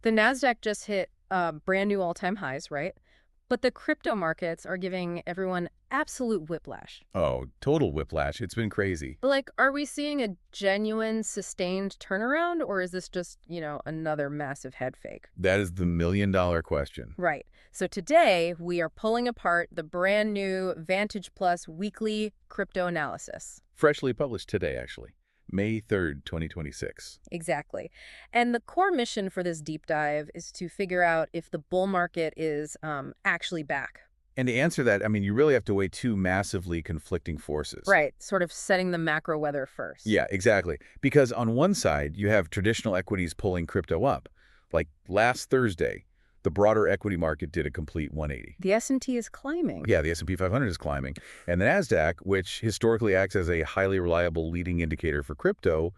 The NASDAQ just hit brand new all-time highs, right? But the crypto markets are giving everyone absolute whiplash. Oh, total whiplash. It's been crazy. Like, are we seeing a genuine, sustained turnaround, or is this just, another massive head fake? That is the million-dollar question. Right. So today, we are pulling apart the brand new Vantage Plus weekly crypto analysis. Freshly published today, actually. May 3rd, 2026. Exactly. And the core mission for this deep dive is to figure out if the bull market is actually back. And to answer that, I mean, you really have to weigh two massively conflicting forces. Right. Sort of setting the macro weather first. Yeah, exactly. Because on one side, you have traditional equities pulling crypto up. Like last Thursday, the broader equity market did a complete 180. The S&P is climbing. Yeah, the S&P 500 is climbing. And the NASDAQ, which historically acts as a highly reliable leading indicator for crypto,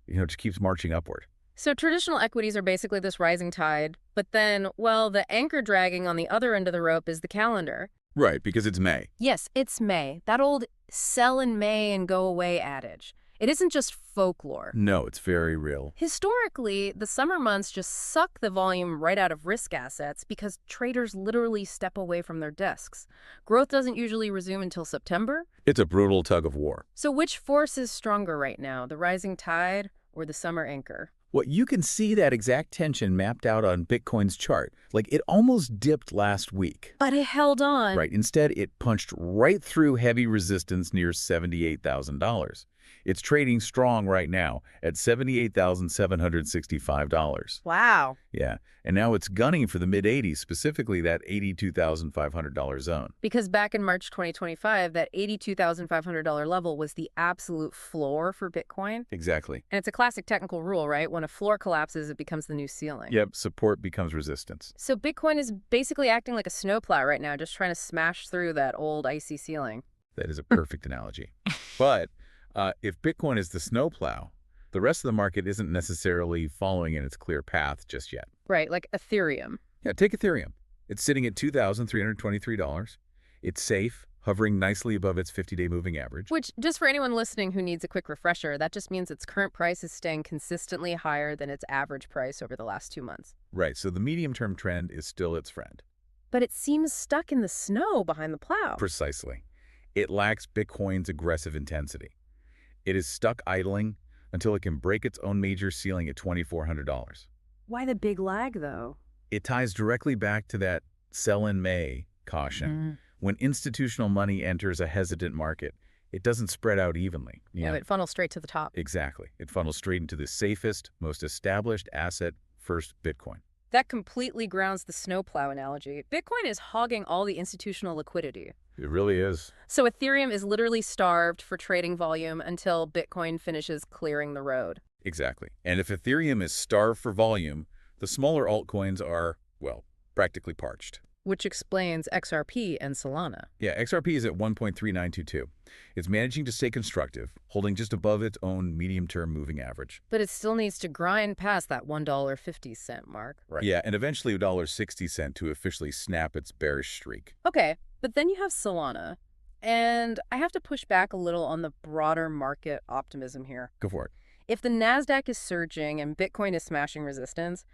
just keeps marching upward. So traditional equities are basically this rising tide, but then, well, the anchor dragging on the other end of the rope is the calendar. Right, because it's May. Yes, it's May. That old sell in May and go away adage. It isn't just folklore. No, it's very real. Historically, the summer months just suck the volume right out of risk assets because traders literally step away from their desks. Growth doesn't usually resume until September. It's a brutal tug of war. So which force is stronger right now, the rising tide or the summer anchor? Well, you can see that exact tension mapped out on Bitcoin's chart. Like, it almost dipped last week. But it held on. Right. Instead, it punched right through heavy resistance near $78,000. It's trading strong right now at $78,765. Wow. Yeah. And now it's gunning for the mid-80s, specifically that $82,500 zone. Because back in March 2025, that $82,500 level was the absolute floor for Bitcoin. Exactly. And it's a classic technical rule, right? When a floor collapses, it becomes the new ceiling. Yep. Support becomes resistance. So Bitcoin is basically acting like a snowplow right now, just trying to smash through that old icy ceiling. That is a perfect analogy. But if Bitcoin is the snowplow, the rest of the market isn't necessarily following in its clear path just yet. Right, like Ethereum. Yeah, take Ethereum. It's sitting at $2,323. It's safe, hovering nicely above its 50-day moving average. Which, just for anyone listening who needs a quick refresher, that just means its current price is staying consistently higher than its average price over the last 2 months. Right, so the medium-term trend is still its friend. But it seems stuck in the snow behind the plow. Precisely. It lacks Bitcoin's aggressive intensity. It is stuck idling until it can break its own major ceiling at $2,400. Why the big lag, though? It ties directly back to that sell in May caution. When institutional money enters a hesitant market, it doesn't spread out evenly. Yeah, it funnels straight to the top. Exactly. It funnels straight into the safest, most established asset, first Bitcoin. That completely grounds the snowplow analogy. Bitcoin is hogging all the institutional liquidity. It really is. So Ethereum is literally starved for trading volume until Bitcoin finishes clearing the road. Exactly. And if Ethereum is starved for volume, the smaller altcoins are, well, practically parched. Which explains XRP and Solana. Yeah, XRP is at 1.3922. It's managing to stay constructive, holding just above its own medium-term moving average. But it still needs to grind past that $1.50 mark. Right. Yeah, and eventually $1.60 to officially snap its bearish streak. Okay, but then you have Solana. And I have to push back a little on the broader market optimism here. Go for it. If the NASDAQ is surging and Bitcoin is smashing resistance,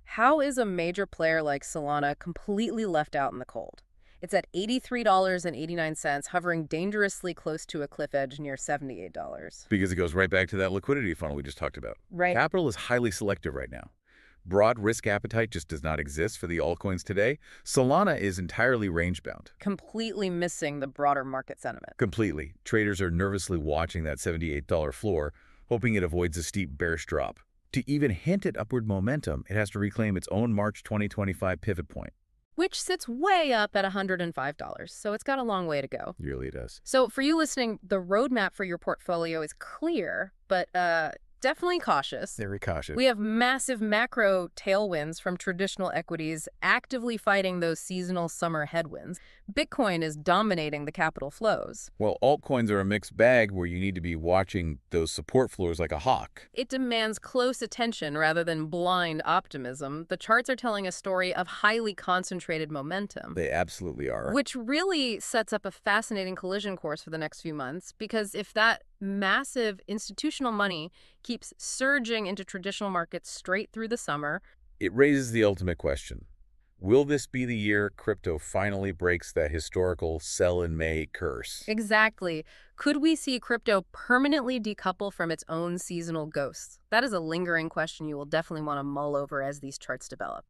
how is a major player like Solana completely left out in the cold? It's at $83.89, hovering dangerously close to a cliff edge near $78. Because it goes right back to that liquidity funnel we just talked about. Right. Capital is highly selective right now. Broad risk appetite just does not exist for the altcoins today. Solana is entirely range-bound. Completely missing the broader market sentiment. Completely. Traders are nervously watching that $78 floor, hoping it avoids a steep bearish drop. To even hint at upward momentum, it has to reclaim its own March 2025 pivot point. Which sits way up at $105, so it's got a long way to go. It really does. So for you listening, the roadmap for your portfolio is clear, but definitely cautious. Very cautious. We have massive macro tailwinds from traditional equities actively fighting those seasonal summer headwinds. Bitcoin is dominating the capital flows. Well, altcoins are a mixed bag where you need to be watching those support floors like a hawk. It demands close attention rather than blind optimism. The charts are telling a story of highly concentrated momentum. They absolutely are. Which really sets up a fascinating collision course for the next few months, because if that massive institutional money keeps surging into traditional markets straight through the summer, It raises the ultimate question. Will this be the year crypto finally breaks that historical sell in May curse? Exactly. Could we see crypto permanently decouple from its own seasonal ghosts? That is a lingering question you will definitely want to mull over as these charts develop.